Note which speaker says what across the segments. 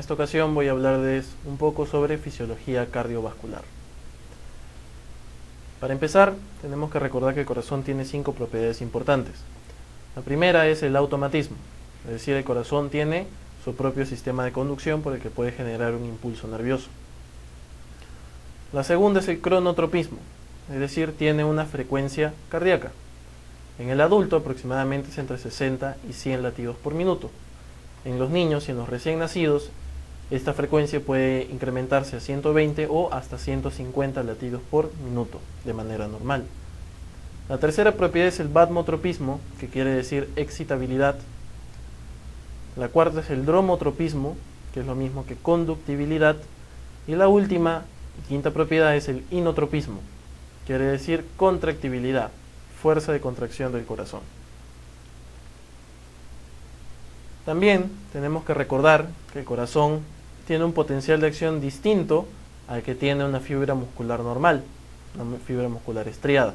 Speaker 1: esta ocasión voy a hablarles un poco sobre fisiología cardiovascular. Para empezar, tenemos que recordar que el corazón tiene 5 propiedades importantes. La primera es el automatismo, es decir, el corazón tiene su propio sistema de conducción por el que puede generar un impulso nervioso. La segunda es el cronotropismo, es decir, tiene una frecuencia cardíaca. En el adulto aproximadamente es entre 60 y 100 latidos por minuto. En los niños y en los recién nacidos, esta frecuencia puede incrementarse a 120 o hasta 150 latidos por minuto de manera normal. La tercera propiedad es el vasmotropismo, que quiere decir excitabilidad. La cuarta es el dromotropismo, que es lo mismo que conductibilidad. Y la última y quinta propiedad es el inotropismo, quiere decir contractibilidad, fuerza de contracción del corazón. También tenemos que recordar que el corazón tiene un potencial de acción distinto al que tiene una fibra muscular normal, una fibra muscular estriada.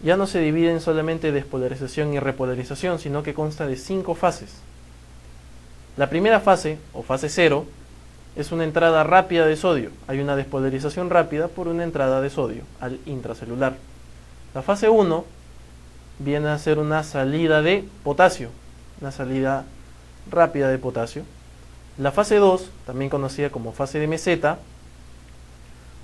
Speaker 1: Ya no se divide en solamente despolarización y repolarización, sino que consta de 5 fases. La primera fase, o fase 0, es una entrada rápida de sodio. Hay una despolarización rápida por una entrada de sodio al intracelular. La fase 1 viene a ser una salida de potasio, una salida rápida de potasio. La fase 2, también conocida como fase de meseta,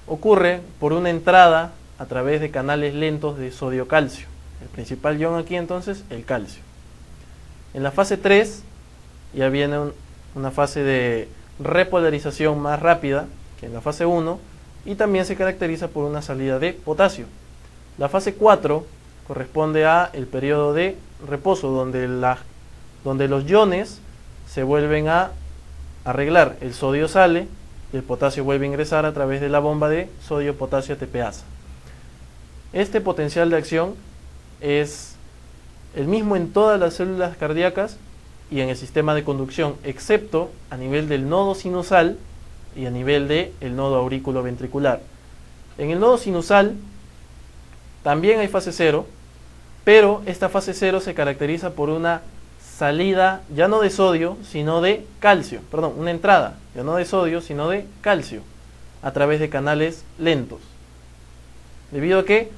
Speaker 1: ocurre por una entrada a través de canales lentos de sodio-calcio. El principal ion aquí entonces, el calcio. En la fase 3 ya viene una fase de repolarización más rápida que en la fase 1 y también se caracteriza por una salida de potasio. La fase 4 corresponde a el periodo de reposo donde los iones se vuelven a arreglar. El sodio sale y el potasio vuelve a ingresar a través de la bomba de sodio-potasio ATPasa. Este potencial de acción es el mismo en todas las células cardíacas y en el sistema de conducción, excepto a nivel del nodo sinusal y a nivel del nodo auriculoventricular. En el nodo sinusal también hay fase 0, pero esta fase 0 se caracteriza por una salida ya no de sodio, sino de calcio, perdón, una entrada ya no de sodio, sino de calcio, a través de canales lentos. ¿Debido a qué?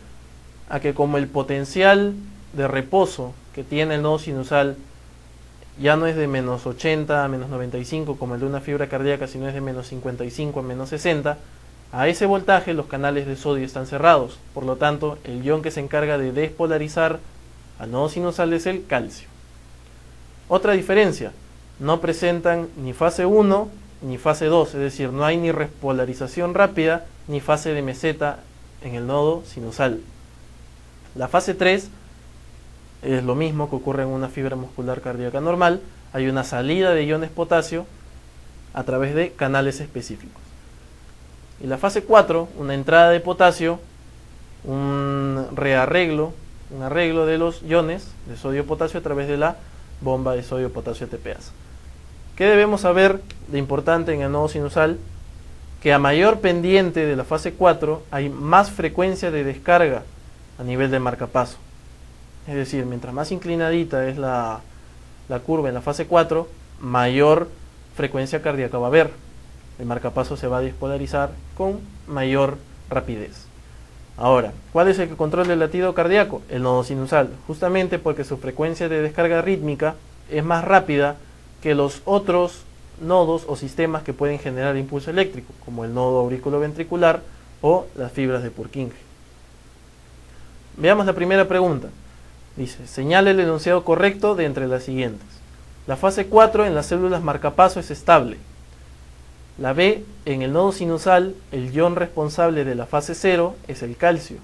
Speaker 1: A que como el potencial de reposo que tiene el nodo sinusal ya no es de menos 80 a menos 95 como el de una fibra cardíaca, sino es de menos 55 a menos 60, a ese voltaje los canales de sodio están cerrados. Por lo tanto, el ion que se encarga de despolarizar al nodo sinusal es el calcio. Otra diferencia, no presentan ni fase 1 ni fase 2, es decir, no hay ni repolarización rápida ni fase de meseta en el nodo sinusal. La fase 3 es lo mismo que ocurre en una fibra muscular cardíaca normal, hay una salida de iones potasio a través de canales específicos. Y la fase 4, una entrada de potasio, un arreglo de los iones de sodio-potasio a través de la bomba de sodio-potasio ATPasa. ¿Qué debemos saber de importante en el nodo sinusal? Que a mayor pendiente de la fase 4 hay más frecuencia de descarga a nivel de marcapaso. Es decir, mientras más inclinadita es la curva en la fase 4, mayor frecuencia cardíaca va a haber. El marcapaso se va a despolarizar con mayor rapidez. Ahora, ¿cuál es el que controla el latido cardíaco? El nodo sinusal, justamente porque su frecuencia de descarga rítmica es más rápida que los otros nodos o sistemas que pueden generar impulso eléctrico, como el nodo auriculoventricular o las fibras de Purkinje. Veamos la primera pregunta. Dice, señale el enunciado correcto de entre las siguientes. La fase 4 en las células marcapaso es estable. La B, en el nodo sinusal, el ion responsable de la fase 0 es el calcio.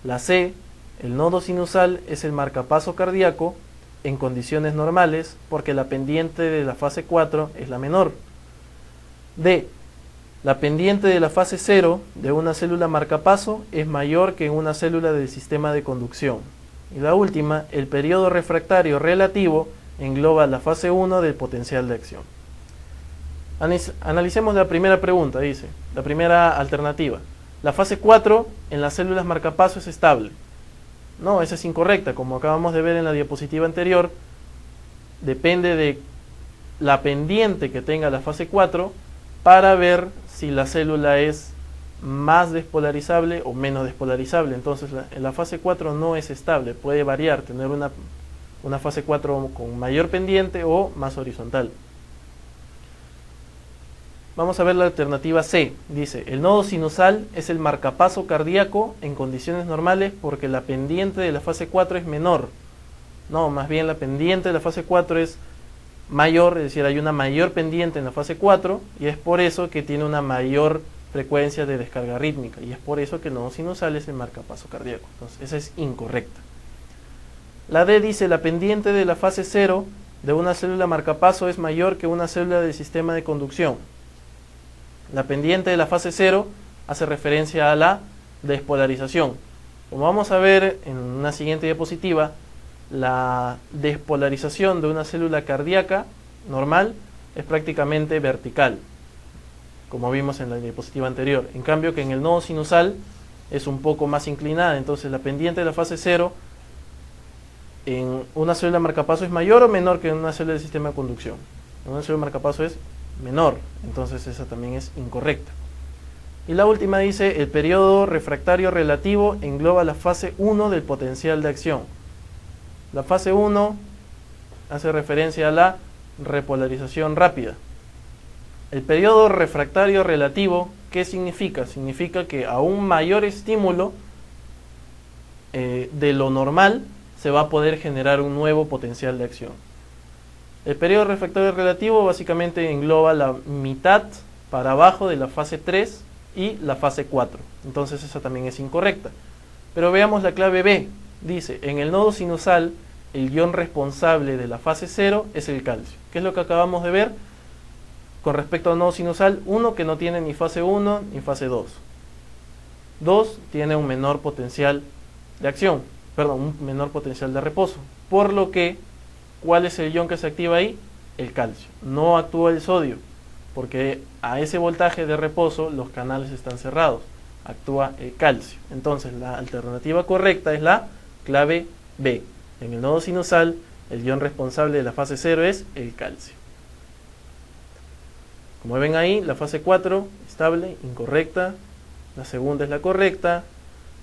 Speaker 1: La C, el nodo sinusal es el marcapaso cardíaco en condiciones normales porque la pendiente de la fase 4 es la menor. D, la pendiente de la fase 0 de una célula marcapaso es mayor que en una célula del sistema de conducción. Y la última, el periodo refractario relativo engloba la fase 1 del potencial de acción. Analicemos la primera pregunta, dice, la primera alternativa. La fase 4 en las células marcapaso es estable. No, esa es incorrecta, como acabamos de ver en la diapositiva anterior. Depende de la pendiente que tenga la fase 4 para ver si la célula es más despolarizable o menos despolarizable. Entonces la fase 4 no es estable, puede variar, tener una fase 4 con mayor pendiente o más horizontal. Vamos a ver la alternativa C. Dice, el nodo sinusal es el marcapaso cardíaco en condiciones normales porque la pendiente de la fase 4 es menor. No, más bien la pendiente de la fase 4 es mayor, es decir, hay una mayor pendiente en la fase 4 y es por eso que tiene una mayor frecuencia de descarga rítmica y es por eso que el nodo sinusal es el marcapaso cardíaco. Entonces, esa es incorrecta. La D dice, la pendiente de la fase 0 de una célula marcapaso es mayor que una célula del sistema de conducción. La pendiente de la fase 0 hace referencia a la despolarización. Como vamos a ver en una siguiente diapositiva, la despolarización de una célula cardíaca normal es prácticamente vertical, como vimos en la diapositiva anterior. En cambio que en el nodo sinusal es un poco más inclinada, entonces la pendiente de la fase 0 en una célula marcapaso es mayor o menor que en una célula del sistema de conducción. En una célula marcapaso es menor, entonces esa también es incorrecta. Y la última dice, el periodo refractario relativo engloba la fase 1 del potencial de acción. La fase 1 hace referencia a la repolarización rápida. El periodo refractario relativo, ¿qué significa? Significa que a un mayor estímulo de lo normal se va a poder generar un nuevo potencial de acción. El periodo refractario relativo básicamente engloba la mitad para abajo de la fase 3 y la fase 4. Entonces esa también es incorrecta. Pero veamos la clave B. Dice, en el nodo sinusal, el ion responsable de la fase 0 es el calcio. ¿Qué es lo que acabamos de ver? Con respecto al nodo sinusal, 1 que no tiene ni fase 1 ni fase 2. 2 tiene un menor potencial de acción, un menor potencial de reposo. Por lo que, ¿cuál es el ion que se activa ahí? El calcio. No actúa el sodio, porque a ese voltaje de reposo los canales están cerrados. Actúa el calcio. Entonces la alternativa correcta es la clave B. En el nodo sinusal, el ion responsable de la fase 0 es el calcio. Como ven ahí, la fase 4 estable, incorrecta. La segunda es la correcta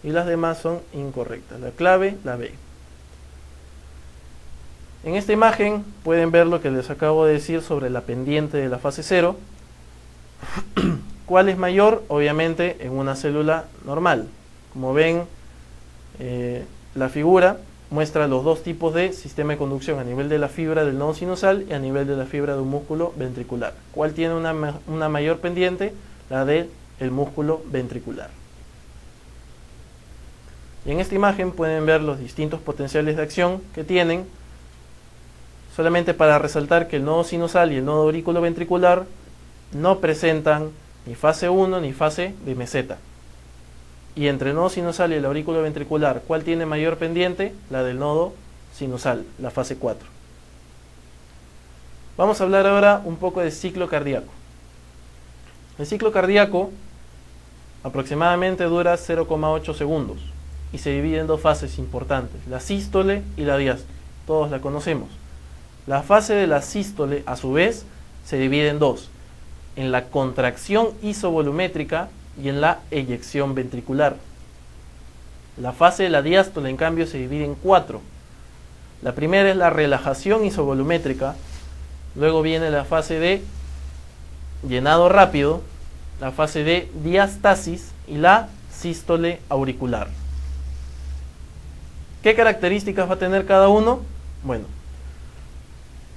Speaker 1: y las demás son incorrectas. La clave, la B. En esta imagen pueden ver lo que les acabo de decir sobre la pendiente de la fase 0. ¿Cuál es mayor? Obviamente en una célula normal. Como ven, la figura muestra los dos tipos de sistema de conducción, a nivel de la fibra del nodo sinusal y a nivel de la fibra de un músculo ventricular. ¿Cuál tiene una mayor pendiente? La del músculo ventricular. Y en esta imagen pueden ver los distintos potenciales de acción que tienen, solamente para resaltar que el nodo sinusal y el nodo auriculoventricular no presentan ni fase 1 ni fase de meseta. Y entre el nodo sinusal y el auriculoventricular, ¿cuál tiene mayor pendiente? La del nodo sinusal, la fase 4. Vamos a hablar ahora un poco de ciclo cardíaco. El ciclo cardíaco aproximadamente dura 0,8 segundos y se divide en dos fases importantes, la sístole y la diástole. Todos la conocemos. La fase de la sístole, a su vez, se divide en dos, en la contracción isovolumétrica y en la eyección ventricular. La fase de la diástole, en cambio, se divide en cuatro. La primera es la relajación isovolumétrica, luego viene la fase de llenado rápido, la fase de diastasis y la sístole auricular. ¿Qué características va a tener cada uno? Bueno,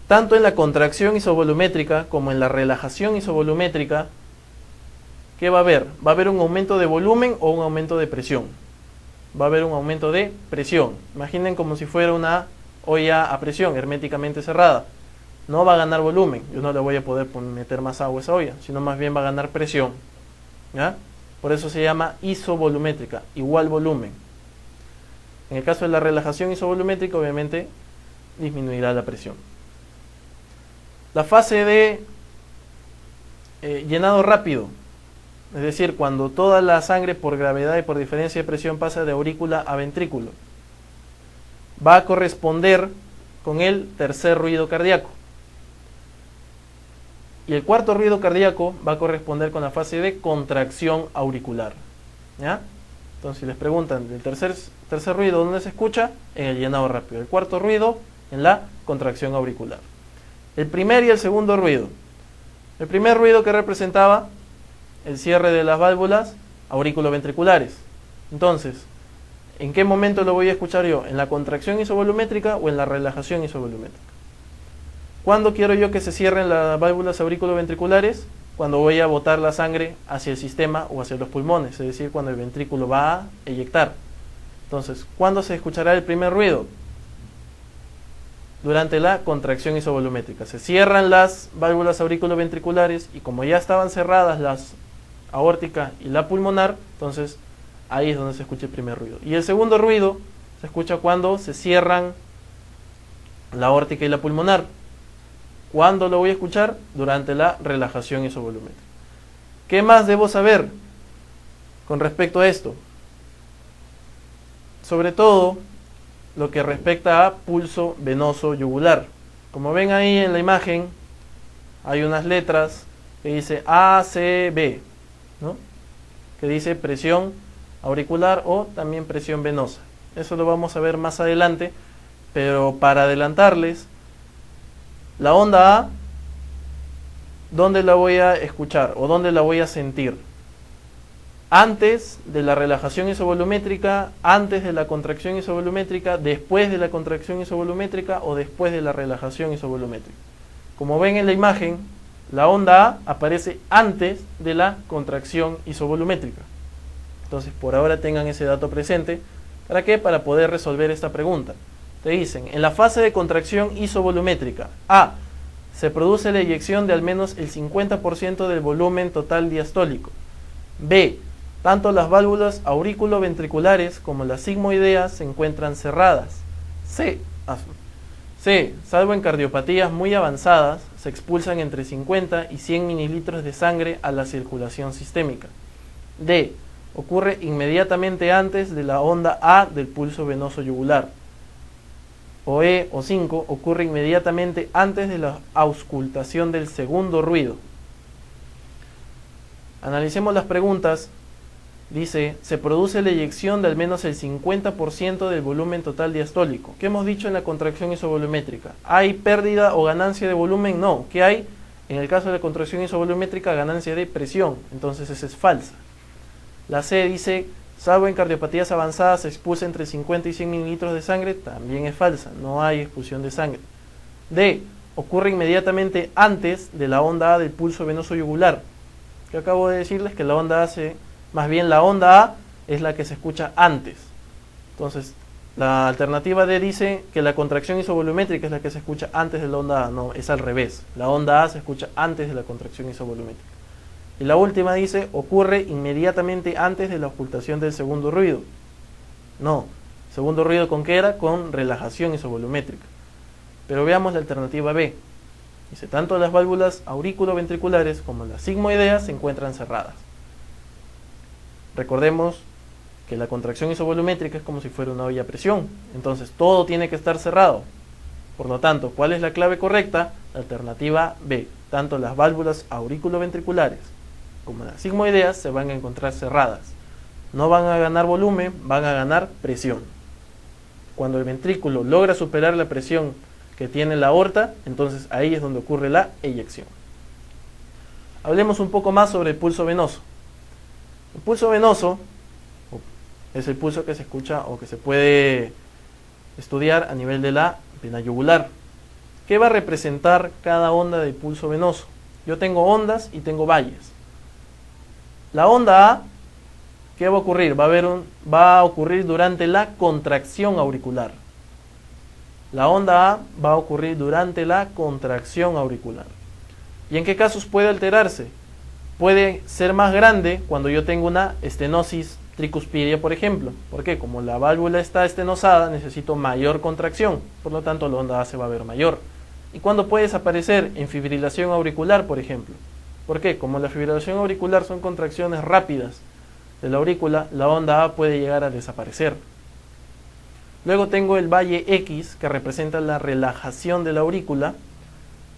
Speaker 1: tanto en la contracción isovolumétrica como en la relajación isovolumétrica, ¿qué va a haber? Va a haber un aumento de volumen o un aumento de presión. Va a haber un aumento de presión. Imaginen como si fuera una olla a presión herméticamente cerrada. No va a ganar volumen, yo no le voy a poder meter más agua a esa olla, sino más bien va a ganar presión. ¿Ya? Por eso se llama isovolumétrica, igual volumen. En el caso de la relajación isovolumétrica, obviamente disminuirá la presión. La fase de llenado rápido, es decir, cuando toda la sangre por gravedad y por diferencia de presión pasa de aurícula a ventrículo, va a corresponder con el tercer ruido cardíaco. Y el cuarto ruido cardíaco va a corresponder con la fase de contracción auricular. ¿Ya? Entonces, si les preguntan del tercer ruido, ¿dónde se escucha? En el llenado rápido. El cuarto ruido, en la contracción auricular. El primer y el segundo ruido. El primer ruido que representaba el cierre de las válvulas auriculoventriculares. Entonces, ¿en qué momento lo voy a escuchar yo? ¿En la contracción isovolumétrica o en la relajación isovolumétrica? ¿Cuándo quiero yo que se cierren las válvulas auriculoventriculares? Cuando voy a botar la sangre hacia el sistema o hacia los pulmones, es decir, cuando el ventrículo va a eyectar. Entonces, ¿cuándo se escuchará el primer ruido? Durante la contracción isovolumétrica. Se cierran las válvulas auriculoventriculares y como ya estaban cerradas las aórtica y la pulmonar, entonces ahí es donde se escucha el primer ruido. Y el segundo ruido se escucha cuando se cierran la aórtica y la pulmonar. ¿Cuándo lo voy a escuchar? Durante la relajación isovolumétrica. ¿Qué más debo saber con respecto a esto? Sobre todo lo que respecta a pulso venoso yugular. Como ven ahí en la imagen, hay unas letras que dice ACB, ¿no? Que dice presión auricular o también presión venosa. Eso lo vamos a ver más adelante, pero para adelantarles, la onda A, ¿dónde la voy a escuchar o dónde la voy a sentir? Antes de la relajación isovolumétrica, antes de la contracción isovolumétrica, después de la contracción isovolumétrica o después de la relajación isovolumétrica. Como ven en la imagen, la onda A aparece antes de la contracción isovolumétrica. Entonces, por ahora tengan ese dato presente. ¿Para qué? Para poder resolver esta pregunta. Te dicen, en la fase de contracción isovolumétrica, A, se produce la eyección de al menos el 50% del volumen total diastólico. B, tanto las válvulas auriculoventriculares como las sigmoideas se encuentran cerradas. C, salvo en cardiopatías muy avanzadas, se expulsan entre 50 y 100 mililitros de sangre a la circulación sistémica. D, ocurre inmediatamente antes de la onda A del pulso venoso yugular. O E o 5 ocurre inmediatamente antes de la auscultación del segundo ruido. Analicemos las preguntas. Dice, se produce la eyección de al menos el 50% del volumen total diastólico. ¿Qué hemos dicho en la contracción isovolumétrica? ¿Hay pérdida o ganancia de volumen? No. ¿Qué hay? En el caso de la contracción isovolumétrica, ganancia de presión. Entonces esa es falsa. La C dice, salvo en cardiopatías avanzadas se expulsa entre 50 y 100 mililitros de sangre. También es falsa. No hay expulsión de sangre. D, ocurre inmediatamente antes de la onda A del pulso venoso yugular. Que acabo de decirles que la onda A más bien la onda A es la que se escucha antes. Entonces, la alternativa D dice que la contracción isovolumétrica es la que se escucha antes de la onda A. No, es al revés. La onda A se escucha antes de la contracción isovolumétrica. Y la última dice, ocurre inmediatamente antes de la ocultación del segundo ruido. No, segundo ruido ¿con qué era? Con relajación isovolumétrica. Pero veamos la alternativa B. Dice, tanto las válvulas auriculoventriculares como las sigmoideas se encuentran cerradas. Recordemos que la contracción isovolumétrica es como si fuera una olla a presión. Entonces todo tiene que estar cerrado. Por lo tanto, ¿cuál es la clave correcta? La alternativa B. Tanto las válvulas auriculoventriculares como las sigmoideas se van a encontrar cerradas. No van a ganar volumen, van a ganar presión. Cuando el ventrículo logra superar la presión que tiene la aorta, entonces ahí es donde ocurre la eyección. Hablemos un poco más sobre el pulso venoso. El pulso venoso es el pulso que se escucha o que se puede estudiar a nivel de la vena yugular. ¿Qué va a representar cada onda del pulso venoso? Yo tengo ondas y tengo valles. La onda A, ¿qué va a ocurrir? Va a ocurrir durante la contracción auricular. La onda A va a ocurrir durante la contracción auricular. ¿Y en qué casos puede alterarse? Puede ser más grande cuando yo tengo una estenosis tricuspidia, por ejemplo. ¿Por qué? Como la válvula está estenosada, necesito mayor contracción. Por lo tanto, la onda A se va a ver mayor. ¿Y cuándo puede desaparecer? En fibrilación auricular, por ejemplo. ¿Por qué? Como la fibrilación auricular son contracciones rápidas de la aurícula, la onda A puede llegar a desaparecer. Luego tengo el valle X, que representa la relajación de la aurícula.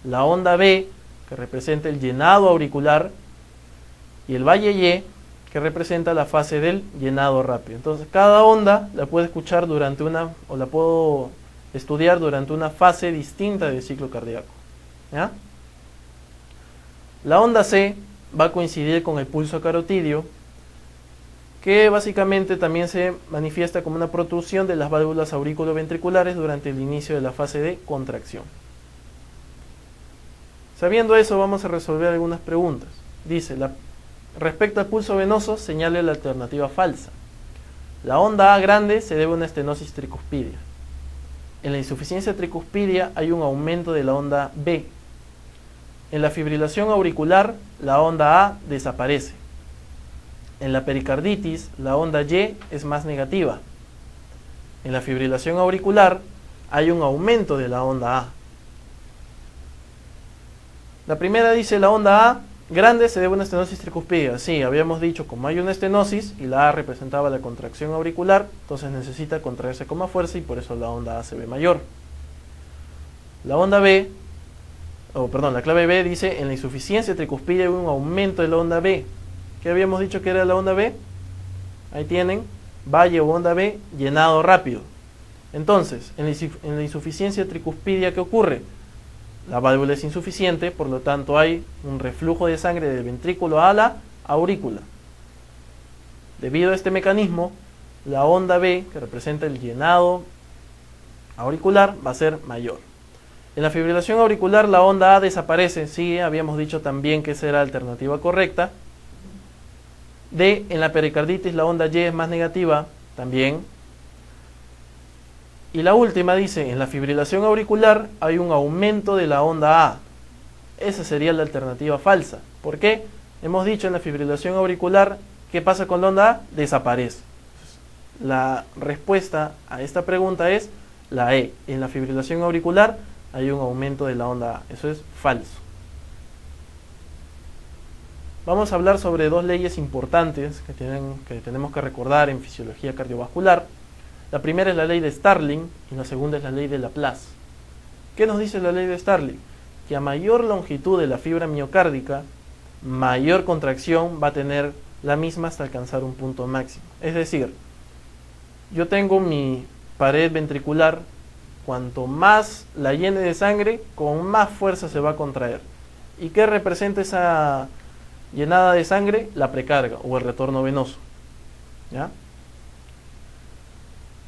Speaker 1: La onda B que representa el llenado auricular, y el valle Y, que representa la fase del llenado rápido. Entonces, cada onda la puedo escuchar durante o la puedo estudiar durante una fase distinta del ciclo cardíaco. ¿Ya? La onda C va a coincidir con el pulso carotidio, que básicamente también se manifiesta como una protrusión de las válvulas auriculoventriculares durante el inicio de la fase de contracción. Sabiendo eso, vamos a resolver algunas preguntas. Dice, respecto al pulso venoso, señale la alternativa falsa. La onda A grande se debe a una estenosis tricuspidia. En la insuficiencia tricuspidia hay un aumento de la onda B. En la fibrilación auricular, la onda A desaparece. En la pericarditis, la onda Y es más negativa. En la fibrilación auricular, hay un aumento de la onda A. La primera dice, la onda A grande se debe a una estenosis tricuspidia. Sí, habíamos dicho, como hay una estenosis y la A representaba la contracción auricular, entonces necesita contraerse con más fuerza y por eso la onda A se ve mayor. La onda B, la clave B dice, en la insuficiencia tricuspidia hay un aumento de la onda B. ¿Qué habíamos dicho que era la onda B? Ahí tienen, valle o onda B, llenado rápido. Entonces, en la insuficiencia tricuspidia, ¿qué ocurre? La válvula es insuficiente, por lo tanto hay un reflujo de sangre del ventrículo a la aurícula. Debido a este mecanismo, la onda B, que representa el llenado auricular, va a ser mayor. En la fibrilación auricular la onda A desaparece, sí, habíamos dicho también que esa era la alternativa correcta. En la pericarditis la onda Y es más negativa, también. Y la última dice, en la fibrilación auricular hay un aumento de la onda A. Esa sería la alternativa falsa. ¿Por qué? Hemos dicho en la fibrilación auricular, ¿qué pasa con la onda A? Desaparece. La respuesta a esta pregunta es la E. En la fibrilación auricular hay un aumento de la onda A. Eso es falso. Vamos a hablar sobre dos leyes importantes que tenemos que recordar en fisiología cardiovascular. La primera es la ley de Starling y la segunda es la ley de Laplace. ¿Qué nos dice la ley de Starling? Que a mayor longitud de la fibra miocárdica, mayor contracción va a tener la misma hasta alcanzar un punto máximo. Es decir, yo tengo mi pared ventricular, cuanto más la llene de sangre, con más fuerza se va a contraer. ¿Y qué representa esa llenada de sangre? La precarga o el retorno venoso. ¿Ya?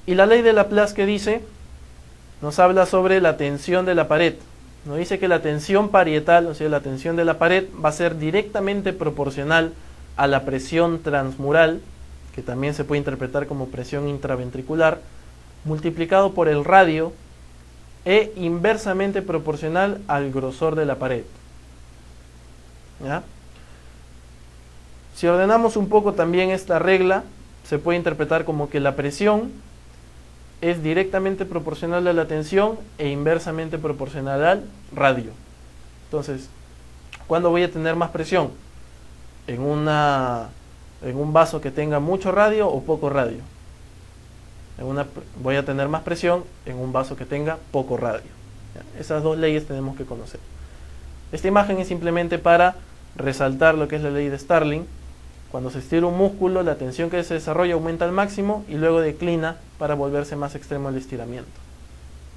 Speaker 1: Y la ley de Laplace, que dice, nos habla sobre la tensión de la pared. Nos dice que la tensión parietal, o sea, la tensión de la pared, va a ser directamente proporcional a la presión transmural, que también se puede interpretar como presión intraventricular, multiplicado por el radio e inversamente proporcional al grosor de la pared. ¿Ya? Si ordenamos un poco también esta regla, se puede interpretar como que la presión es directamente proporcional a la tensión e inversamente proporcional al radio. Entonces, ¿cuándo voy a tener más presión? ¿En un vaso que tenga mucho radio o poco radio? Voy a tener más presión en un vaso que tenga poco radio. Esas dos leyes tenemos que conocer. Esta imagen es simplemente para resaltar lo que es la ley de Starling. Cuando se estira un músculo, la tensión que se desarrolla aumenta al máximo y luego declina para volverse más extremo el estiramiento.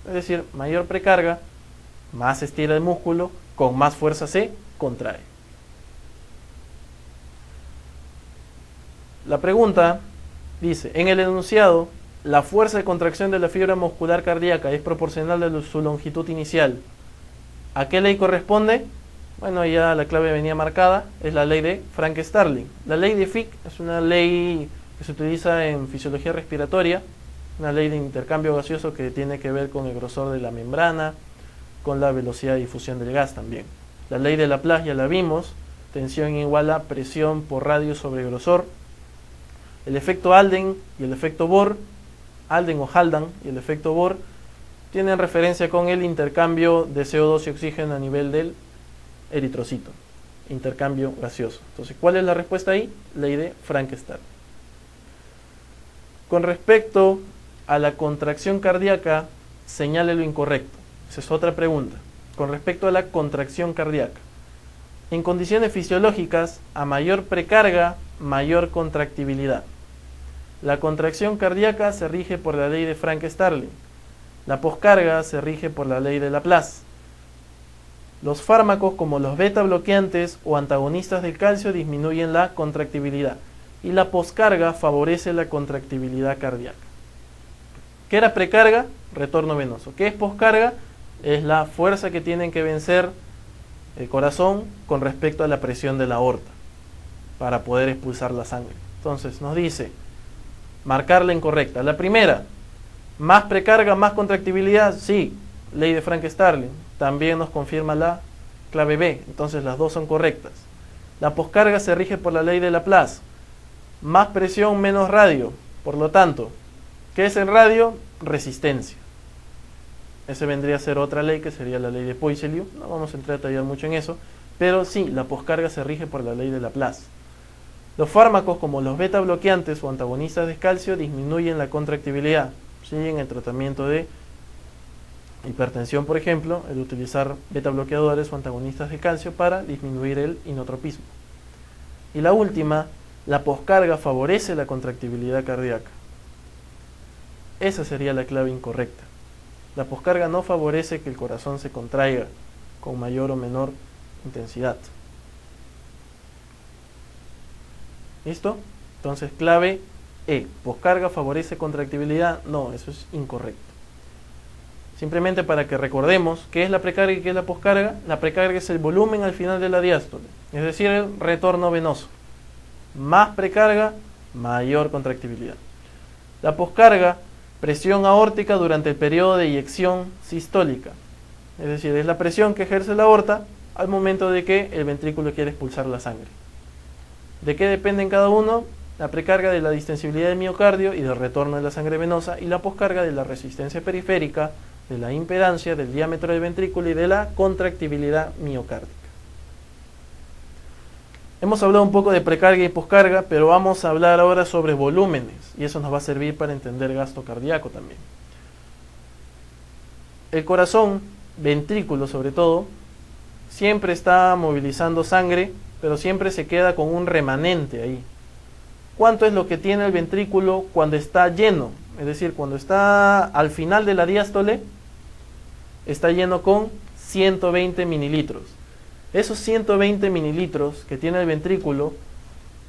Speaker 1: Es decir, mayor precarga, más se estira el músculo, con más fuerza se contrae. La pregunta dice, en el enunciado, la fuerza de contracción de la fibra muscular cardíaca es proporcional a su longitud inicial. ¿A qué ley corresponde? Bueno, ya la clave venía marcada, es la ley de Frank-Starling. La ley de Fick es una ley que se utiliza en fisiología respiratoria, una ley de intercambio gaseoso que tiene que ver con el grosor de la membrana, con la velocidad de difusión del gas también. La ley de Laplace ya la vimos, tensión igual a presión por radio sobre grosor. El efecto Alden y el efecto Bohr, Alden o Haldan y el efecto Bohr, tienen referencia con el intercambio de CO2 y oxígeno a nivel del eritrocito, intercambio gaseoso. Entonces, ¿cuál es la respuesta ahí? Ley de Frank-Starling. Con respecto a la contracción cardíaca, señale lo incorrecto. Esa es otra pregunta. Con respecto a la contracción cardíaca, En condiciones fisiológicas, a mayor precarga, mayor contractibilidad. La contracción cardíaca se rige por la ley de Frank-Starling. La poscarga se rige por la ley de Laplace. Los fármacos como los beta bloqueantes o antagonistas del calcio disminuyen la contractibilidad y la poscarga favorece la contractibilidad cardíaca. ¿Qué era precarga? Retorno venoso. ¿Qué es poscarga? Es la fuerza que tienen que vencer el corazón con respecto a la presión de la aorta para poder expulsar la sangre. Entonces nos dice marcar la incorrecta. La primera, más precarga, más contractibilidad, sí, ley de Frank-Starling. También nos confirma la clave B, entonces las dos son correctas. La poscarga se rige por la ley de Laplace. Más presión, menos radio. Por lo tanto, ¿qué es el radio? Resistencia. Ese vendría a ser otra ley, que sería la ley de Poiseuille. No vamos a entrar a detallar mucho en eso, pero sí, la poscarga se rige por la ley de Laplace. Los fármacos como los beta bloqueantes o antagonistas de calcio disminuyen la contractibilidad. ¿Sí? En el tratamiento de hipertensión, por ejemplo, el utilizar beta bloqueadores o antagonistas de calcio para disminuir el inotropismo. Y la última, la poscarga favorece la contractibilidad cardíaca. Esa sería la clave incorrecta. La poscarga no favorece que el corazón se contraiga con mayor o menor intensidad. ¿Listo? Entonces, clave E. ¿Poscarga favorece contractibilidad? No, eso es incorrecto. Simplemente para que recordemos qué es la precarga y qué es la poscarga. La precarga es el volumen al final de la diástole, es decir, el retorno venoso. Más precarga, mayor contractibilidad. La poscarga, presión aórtica durante el periodo de eyección sistólica. Es decir, es la presión que ejerce la aorta al momento de que el ventrículo quiere expulsar la sangre. ¿De qué dependen cada uno? La precarga de la distensibilidad del miocardio y del retorno de la sangre venosa, y la poscarga de la resistencia periférica, de la impedancia, del diámetro del ventrículo y de la contractibilidad miocárdica. Hemos hablado un poco de precarga y poscarga, pero vamos a hablar ahora sobre volúmenes, y eso nos va a servir para entender gasto cardíaco también. El corazón, ventrículo sobre todo, siempre está movilizando sangre, pero siempre se queda con un remanente ahí. ¿Cuánto es lo que tiene el ventrículo cuando está lleno? Es decir, cuando está al final de la diástole, está lleno con 120 mililitros. Esos 120 mililitros que tiene el ventrículo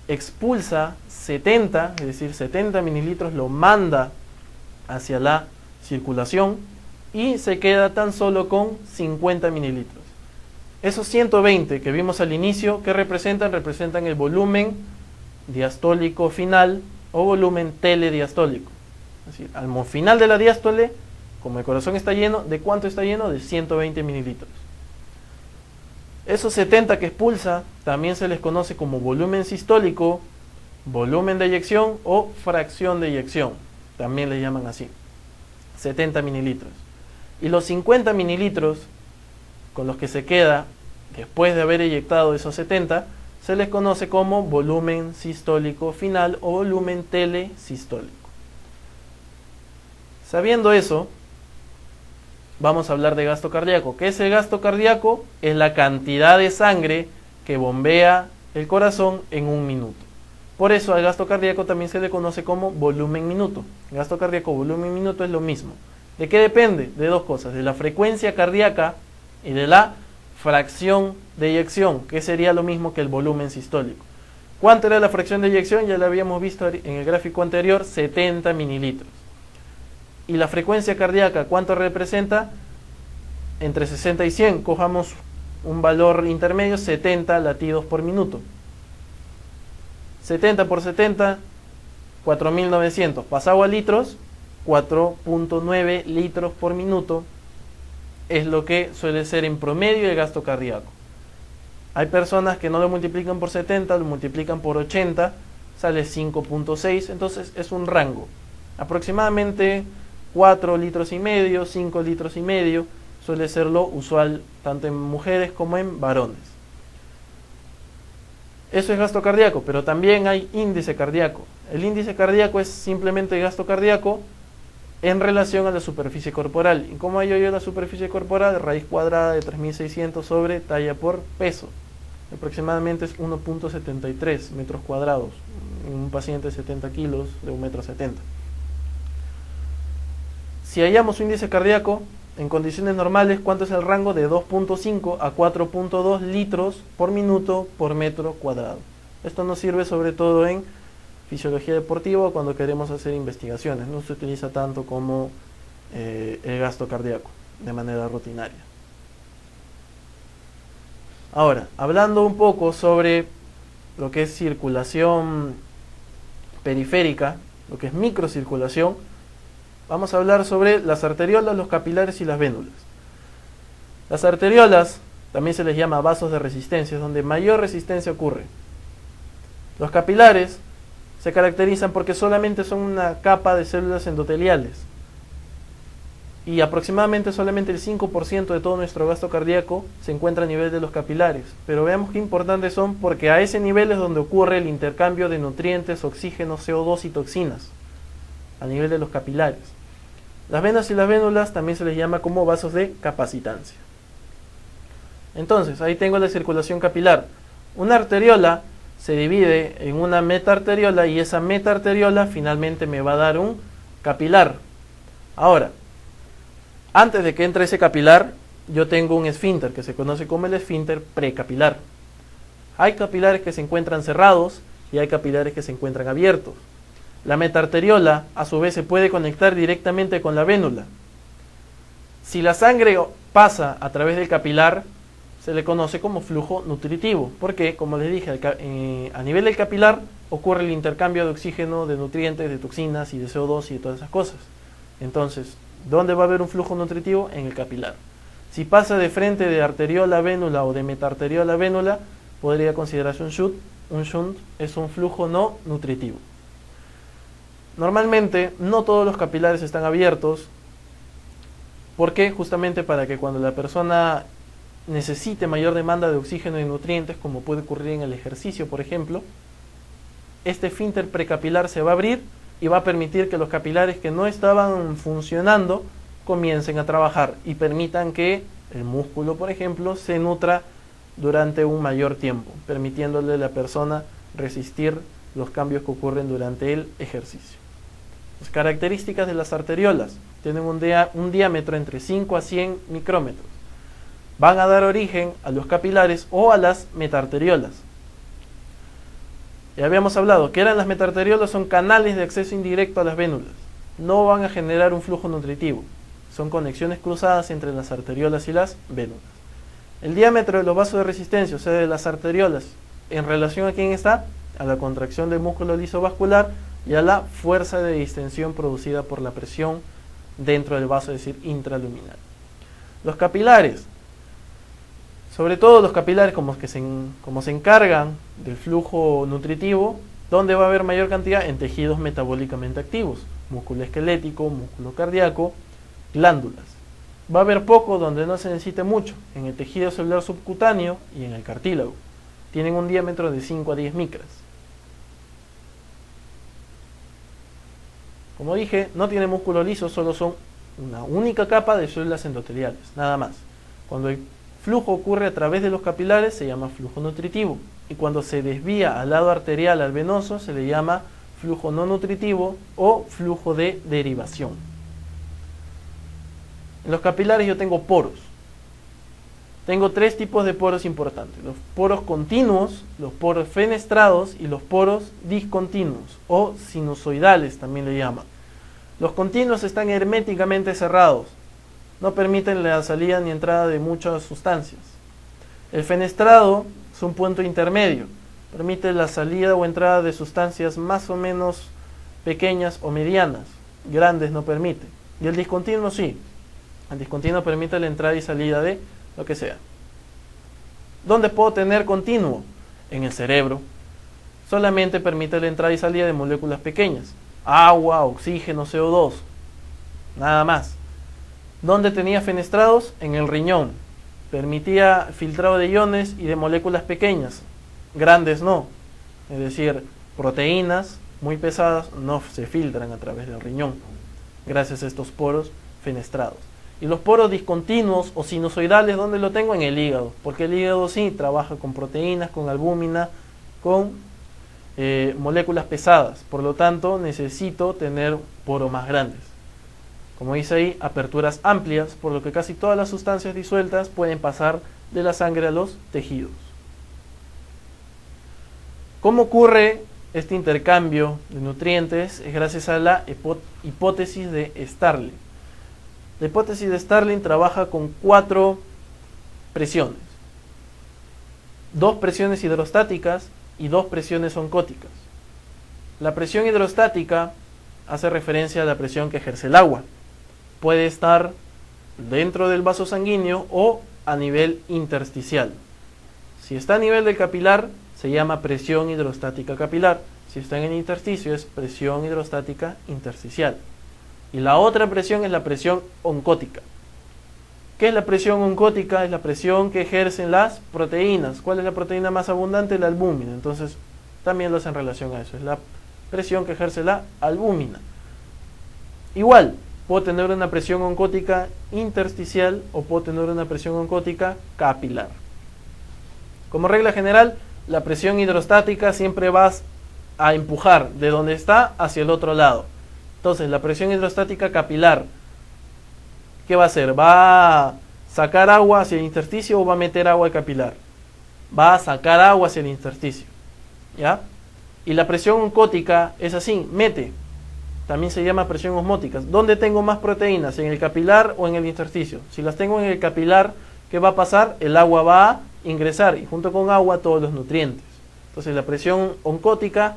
Speaker 1: expulsa 70, es decir, 70 mililitros lo manda hacia la circulación y se queda tan solo con 50 mililitros. Esos 120 que vimos al inicio, ¿qué representan? Representan el volumen diastólico final o volumen telediastólico. Es decir, al final de la diástole, como el corazón está lleno, ¿de cuánto está lleno? De 120 mililitros. Esos 70 que expulsa también se les conoce como volumen sistólico, volumen de eyección o fracción de eyección. También le llaman así. 70 mililitros. Y los 50 mililitros con los que se queda después de haber eyectado esos 70, se les conoce como volumen sistólico final o volumen telesistólico. Sabiendo eso, vamos a hablar de gasto cardíaco. ¿Qué es el gasto cardíaco? Es la cantidad de sangre que bombea el corazón en un minuto. Por eso al gasto cardíaco también se le conoce como volumen minuto. Gasto cardíaco, volumen minuto es lo mismo. ¿De qué depende? De dos cosas, de la frecuencia cardíaca y de la fracción de eyección, que sería lo mismo que el volumen sistólico. ¿Cuánto era la fracción de eyección? Ya la habíamos visto en el gráfico anterior, 70 mililitros. Y la frecuencia cardíaca, ¿cuánto representa? Entre 60 y 100, cojamos un valor intermedio, 70 latidos por minuto. 70 por 70, 4.900. Pasado a litros, 4.9 litros por minuto es lo que suele ser en promedio el gasto cardíaco. Hay personas que no lo multiplican por 70, lo multiplican por 80, sale 5.6, entonces es un rango. Aproximadamente 4 litros y medio, 5 litros y medio, suele ser lo usual tanto en mujeres como en varones. Eso es gasto cardíaco, pero también hay índice cardíaco. El índice cardíaco es simplemente gasto cardíaco en relación a la superficie corporal. ¿Y cómo hallo yo la superficie corporal? Raíz cuadrada de 3600 sobre talla por peso. aproximadamente es 1.73 metros cuadrados en un paciente de 70 kilos de 1,70 m. Si hallamos un índice cardíaco en condiciones normales, ¿cuánto es el rango? De 2.5 a 4.2 litros por minuto por metro cuadrado. Esto nos sirve sobre todo en fisiología deportiva cuando queremos hacer investigaciones. No se utiliza tanto como el gasto cardíaco de manera rutinaria. Ahora, hablando un poco sobre lo que es circulación periférica, lo que es microcirculación, vamos a hablar sobre las arteriolas, los capilares y las vénulas. Las arteriolas también se les llama vasos de resistencia, es donde mayor resistencia ocurre. Los capilares se caracterizan porque solamente son una capa de células endoteliales y aproximadamente solamente el 5% de todo nuestro gasto cardíaco se encuentra a nivel de los capilares. Pero veamos qué importantes son, porque a ese nivel es donde ocurre el intercambio de nutrientes, oxígeno, CO2 y toxinas, a nivel de los capilares. Las venas y las vénulas también se les llama como vasos de capacitancia. Entonces, ahí tengo la circulación capilar. Una arteriola se divide en una metaarteriola y esa metaarteriola finalmente me va a dar un capilar. Ahora, antes de que entre ese capilar, yo tengo un esfínter que se conoce como el esfínter precapilar. Hay capilares que se encuentran cerrados y hay capilares que se encuentran abiertos. La metaarteriola a su vez se puede conectar directamente con la vénula. Si la sangre pasa a través del capilar, se le conoce como flujo nutritivo, porque, como les dije, a nivel del capilar ocurre el intercambio de oxígeno, de nutrientes, de toxinas y de CO2 y de todas esas cosas. Entonces, ¿dónde va a haber un flujo nutritivo? En el capilar. Si pasa de frente de arteriola a vénula o de metaarteriola a vénula, podría considerarse un shunt. Un shunt es un flujo no nutritivo. Normalmente, no todos los capilares están abiertos. ¿Por qué? Justamente para que cuando la persona necesite mayor demanda de oxígeno y nutrientes, como puede ocurrir en el ejercicio, por ejemplo, este esfínter precapilar se va a abrir y va a permitir que los capilares que no estaban funcionando comiencen a trabajar y permitan que el músculo, por ejemplo, se nutra durante un mayor tiempo, permitiéndole a la persona resistir los cambios que ocurren durante el ejercicio. Las características de las arteriolas: tienen un diámetro entre 5 a 100 micrómetros. Van a dar origen a los capilares o a las metaarteriolas. Ya habíamos hablado que eran las metaarteriolas, son canales de acceso indirecto a las vénulas. No van a generar un flujo nutritivo. Son conexiones cruzadas entre las arteriolas y las vénulas. El diámetro de los vasos de resistencia, o sea, de las arteriolas, ¿en relación a quién está? A la contracción del músculo liso vascular y a la fuerza de distensión producida por la presión dentro del vaso, es decir, intraluminal. Los capilares, sobre todo los capilares como se encargan del flujo nutritivo, ¿dónde va a haber mayor cantidad? En tejidos metabólicamente activos, músculo esquelético, músculo cardíaco, glándulas. Va a haber poco donde no se necesite mucho, en el tejido celular subcutáneo y en el cartílago. Tienen un diámetro de 5 a 10 micras. Como dije, no tiene músculo liso, solo son una única capa de células endoteliales, nada más. Cuando el flujo ocurre a través de los capilares se llama flujo nutritivo, y cuando se desvía al lado arterial, al venoso, se le llama flujo no nutritivo o flujo de derivación. En los capilares yo tengo poros. Tengo tres tipos de poros importantes: los poros continuos, los poros fenestrados y los poros discontinuos o sinusoidales también le llaman. Los continuos están herméticamente cerrados, no permiten la salida ni entrada de muchas sustancias. El fenestrado es un punto intermedio, permite la salida o entrada de sustancias más o menos pequeñas o medianas, grandes no permite. Y el discontinuo sí, el discontinuo permite la entrada y salida de lo que sea. ¿Dónde puedo tener continuo? En el cerebro. Solamente permite la entrada y salida de moléculas pequeñas, agua, oxígeno, CO2, nada más. ¿Dónde tenía fenestrados? En el riñón. Permitía filtrado de iones y de moléculas pequeñas, grandes no. Es decir, proteínas muy pesadas no se filtran a través del riñón, gracias a estos poros fenestrados. Y los poros discontinuos o sinusoidales, ¿dónde lo tengo? En el hígado, porque el hígado sí trabaja con proteínas, con albúmina, con moléculas pesadas, por lo tanto necesito tener poros más grandes. Como dice ahí, aperturas amplias, por lo que casi todas las sustancias disueltas pueden pasar de la sangre a los tejidos. ¿Cómo ocurre este intercambio de nutrientes? Es gracias a la hipótesis de Starling. La hipótesis de Starling trabaja con 4 presiones. 2 presiones hidrostáticas y 2 presiones oncóticas. La presión hidrostática hace referencia a la presión que ejerce el agua. Puede estar dentro del vaso sanguíneo o a nivel intersticial. Si está a nivel del capilar, se llama presión hidrostática capilar. Si está en el intersticio, es presión hidrostática intersticial. Y la otra presión es la presión oncótica. ¿Qué es la presión oncótica? Es la presión que ejercen las proteínas. ¿Cuál es la proteína más abundante? La albúmina. Entonces, también lo hace en relación a eso. Es la presión que ejerce la albúmina. Igual, puedo tener una presión oncótica intersticial o puedo tener una presión oncótica capilar. Como regla general, la presión hidrostática siempre vas a empujar de donde está hacia el otro lado. Entonces, la presión hidrostática capilar, ¿qué va a hacer? ¿Va a sacar agua hacia el intersticio o va a meter agua al capilar? Va a sacar agua hacia el intersticio, ¿ya? Y la presión oncótica es así, mete. También se llama presión osmótica. ¿Dónde tengo más proteínas? ¿En el capilar o en el intersticio? Si las tengo en el capilar, ¿qué va a pasar? El agua va a ingresar y junto con agua todos los nutrientes. Entonces la presión oncótica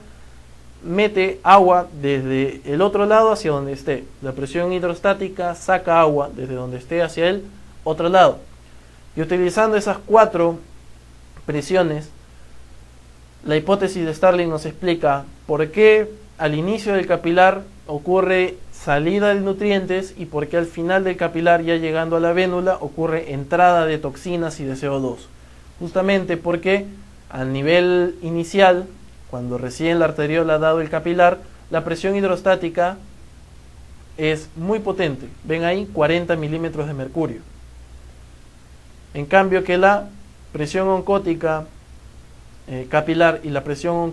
Speaker 1: mete agua desde el otro lado hacia donde esté. La presión hidrostática saca agua desde donde esté hacia el otro lado. Y utilizando esas 4 presiones, la hipótesis de Starling nos explica por qué al inicio del capilar ocurre salida de nutrientes y por qué al final del capilar, ya llegando a la vénula, ocurre entrada de toxinas y de CO2. Justamente porque al nivel inicial, cuando recién la arteriola ha dado el capilar, la presión hidrostática es muy potente. Ven ahí, 40 milímetros de mercurio. En cambio que la presión oncótica capilar y la presión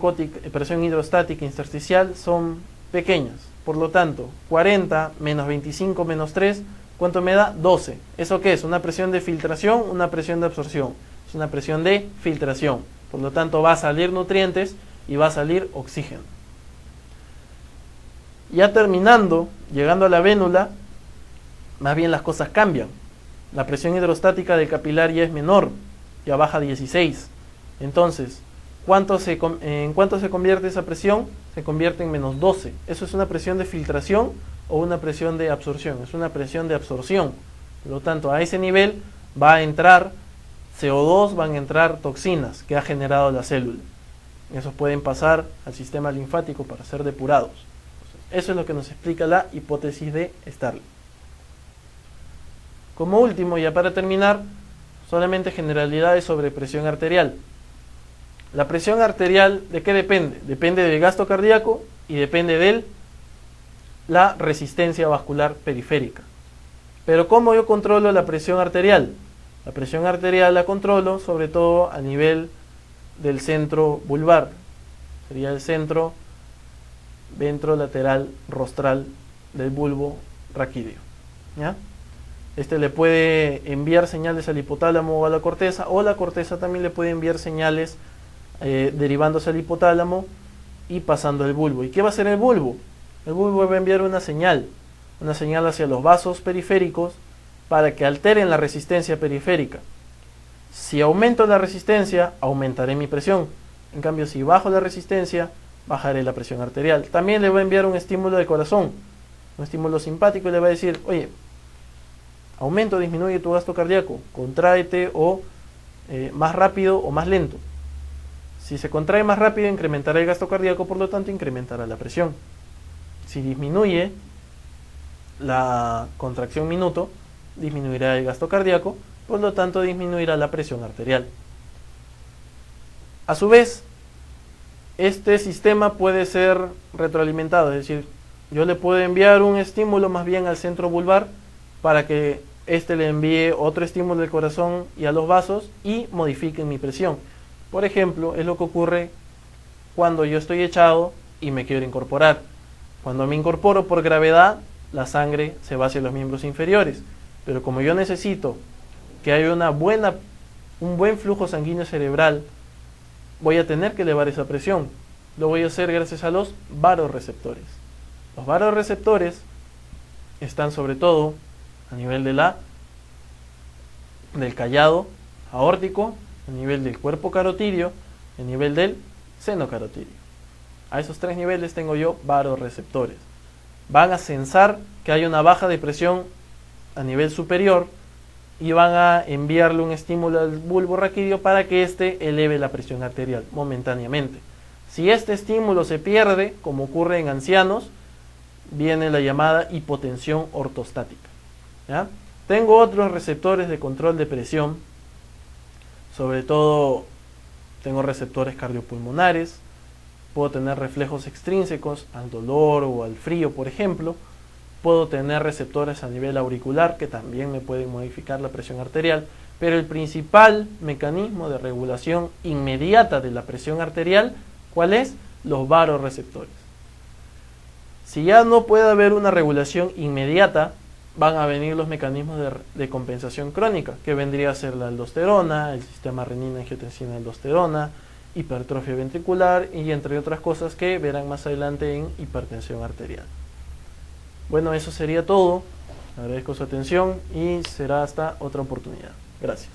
Speaker 1: hidrostática intersticial son pequeñas. Por lo tanto, 40 menos 25 menos 3, ¿cuánto me da? 12. ¿Eso qué es? ¿Una presión de filtración? ¿Una presión de absorción? Es una presión de filtración. Por lo tanto, va a salir nutrientes y va a salir oxígeno. Ya terminando, llegando a la vénula, más bien las cosas cambian. La presión hidrostática del capilar ya es menor, ya baja a 16. Entonces, ¿en cuánto se convierte esa presión? Se convierte en menos 12. ¿Eso es una presión de filtración o una presión de absorción? Es una presión de absorción. Por lo tanto, a ese nivel va a entrar CO2, van a entrar toxinas que ha generado la célula. Esos pueden pasar al sistema linfático para ser depurados. Eso es lo que nos explica la hipótesis de Starling. Como último, ya para terminar, solamente generalidades sobre presión arterial. La presión arterial, ¿de qué depende? Depende del gasto cardíaco y depende de la resistencia vascular periférica. Pero ¿cómo yo controlo la presión arterial? La presión arterial la controlo sobre todo a nivel del centro vulvar. Sería el centro ventrolateral rostral del bulbo raquídeo, ¿ya? Este le puede enviar señales al hipotálamo o a la corteza también le puede enviar señales derivándose al hipotálamo y pasando el bulbo. ¿Y qué va a hacer el bulbo? El bulbo va a enviar una señal hacia los vasos periféricos para que alteren la resistencia periférica. Si aumento la resistencia, aumentaré mi presión. En cambio, si bajo la resistencia, bajaré la presión arterial. También le va a enviar un estímulo del corazón, un estímulo simpático, y le va a decir, oye, aumento o disminuye tu gasto cardíaco, contráete o más rápido o más lento. Si se contrae más rápido, incrementará el gasto cardíaco, por lo tanto incrementará la presión. Si disminuye la contracción minuto, disminuirá el gasto cardíaco, por lo tanto disminuirá la presión arterial. A su vez, este sistema puede ser retroalimentado, es decir, yo le puedo enviar un estímulo más bien al centro vulvar para que este le envíe otro estímulo al corazón y a los vasos y modifiquen mi presión. Por ejemplo, es lo que ocurre cuando yo estoy echado y me quiero incorporar. Cuando me incorporo por gravedad, la sangre se va hacia los miembros inferiores. Pero como yo necesito que haya un buen flujo sanguíneo cerebral, voy a tener que elevar esa presión. Lo voy a hacer gracias a los vasoreceptores. Los vasoreceptores están sobre todo a nivel del callado aórtico, a nivel del cuerpo carotidio, a nivel del seno carotidio. A esos 3 niveles tengo yo vasoreceptores. Van a sensar que hay una baja de presión a nivel superior y van a enviarle un estímulo al bulbo raquídeo para que éste eleve la presión arterial momentáneamente. Si este estímulo se pierde, como ocurre en ancianos, viene la llamada hipotensión ortostática. ¿Ya? Tengo otros receptores de control de presión, sobre todo tengo receptores cardiopulmonares, puedo tener reflejos extrínsecos al dolor o al frío, por ejemplo. Puedo tener receptores a nivel auricular que también me pueden modificar la presión arterial, pero el principal mecanismo de regulación inmediata de la presión arterial, ¿cuál es? Los vasoreceptores. Si ya no puede haber una regulación inmediata, van a venir los mecanismos de compensación crónica, que vendría a ser la aldosterona, el sistema renina-angiotensina-aldosterona, hipertrofia ventricular y entre otras cosas que verán más adelante en hipertensión arterial. Bueno, eso sería todo. Agradezco su atención y será hasta otra oportunidad. Gracias.